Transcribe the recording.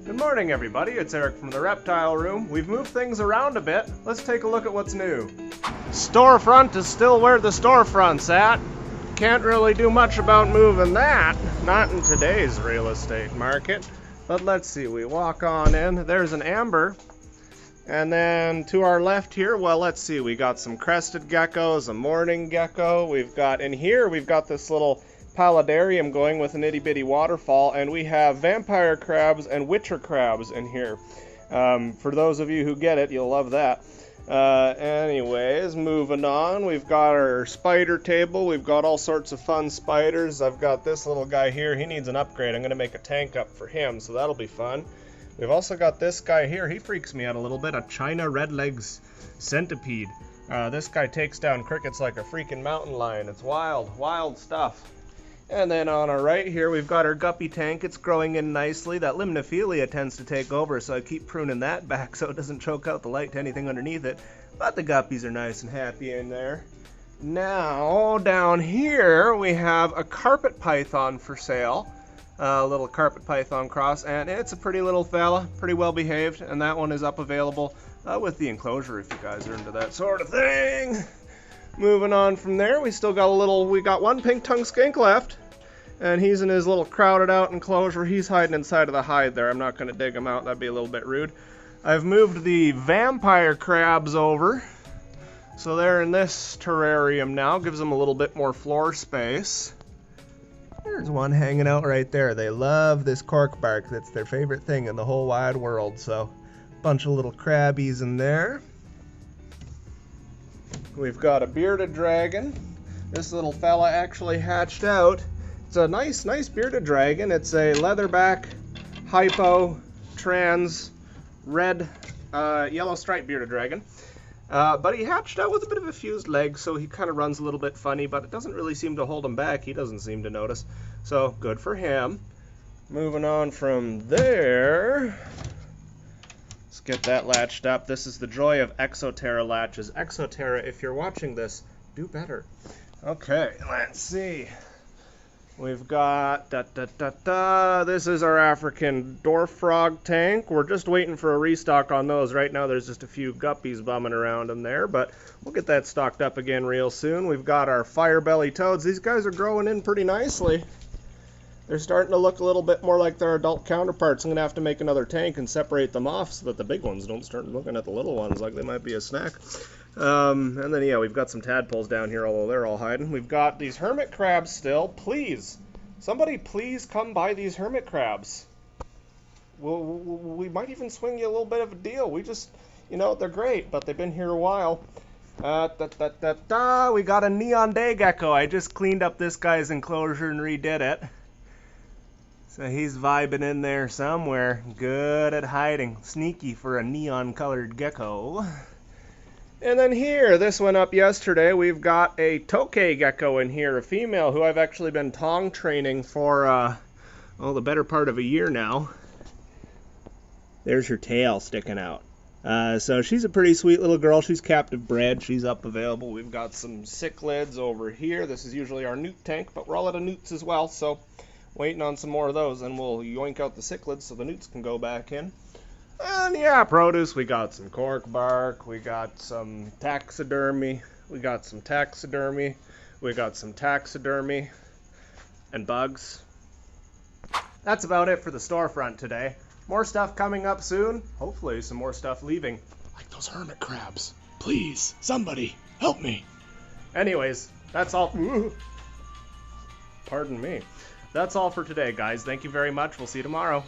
Good morning, everybody. It's Eric from the Reptile Room. We've moved things around a bit. Let's take a look at what's new. Storefront is still where the storefront's at. Can't really do much about moving that. Not in today's real estate market. But let's see, we walk on in. There's an amber. And then to our left here, well, let's see, we got some crested geckos, a mourning gecko. We've got this little paludarium going with an itty-bitty waterfall, and we have vampire crabs and witcher crabs in here. For those of you who get it, you'll love that. Anyways, moving on, we've got our spider table. We've got all sorts of fun spiders. I've got this little guy here. He needs an upgrade. I'm going to make a tank up for him, so that'll be fun. We've also got this guy here. He freaks me out a little bit, a China redlegs centipede. This guy takes down crickets like a freaking mountain lion. It's wild, wild stuff. And then on our right here, we've got our guppy tank. It's growing in nicely. That limnophilia tends to take over, so I keep pruning that back so it doesn't choke out the light to anything underneath it. But the guppies are nice and happy in there. Now, down here, we have a carpet python for sale. A little carpet python cross, and it's a pretty little fella, pretty well behaved, and that one is up available with the enclosure if you guys are into that sort of thing. Moving on from there, we got one pink tongue skink left, and he's in his little crowded out enclosure. He's hiding inside of the hide there. I'm not going to dig him out, that'd be a little bit rude. I've moved the vampire crabs over, so they're in this terrarium now. Gives them a little bit more floor space. There's one hanging out right there. They love this cork bark. That's their favorite thing in the whole wide world. So, bunch of little crabbies in there. We've got a bearded dragon. This little fella actually hatched out. It's a nice bearded dragon. It's a leatherback, hypo, trans, red, yellow striped bearded dragon. But he hatched out with a bit of a fused leg, so he kind of runs a little bit funny, but it doesn't really seem to hold him back. He doesn't seem to notice. So, good for him. Moving on from there, let's get that latched up. This is the joy of Exoterra latches. Exoterra, if you're watching this, do better. Okay, let's see. We've got, this is our African dwarf frog tank. We're just waiting for a restock on those. Right now there's just a few guppies bumming around in there, but we'll get that stocked up again real soon. We've got our Firebelly Toads. These guys are growing in pretty nicely. They're starting to look a little bit more like their adult counterparts. I'm going to have to make another tank and separate them off so that the big ones don't start looking at the little ones like they might be a snack. And then, yeah, we've got some tadpoles down here, although they're all hiding. We've got these hermit crabs still. Please, somebody please come buy these hermit crabs. We might even swing you a little bit of a deal. We just, they're great, but they've been here a while. We got a neon day gecko. I just cleaned up this guy's enclosure and redid it. So he's vibing in there somewhere. Good at hiding. Sneaky for a neon-colored gecko. And then here, this went up yesterday, we've got a Tong Gecko in here, a female who I've actually been tong training for, the better part of a year now. There's her tail sticking out. So she's a pretty sweet little girl. She's captive bred. She's up available. We've got some cichlids over here. This is usually our newt tank, but we're all out of newts as well, so waiting on some more of those, and we'll yoink out the cichlids so the newts can go back in. And yeah, produce, we got some cork bark, we got some taxidermy, we got some taxidermy, and bugs. That's about it for the storefront today. More stuff coming up soon, hopefully some more stuff leaving. Like those hermit crabs. Please, somebody, help me. Anyways, that's all. Pardon me. That's all for today, guys. Thank you very much. We'll see you tomorrow.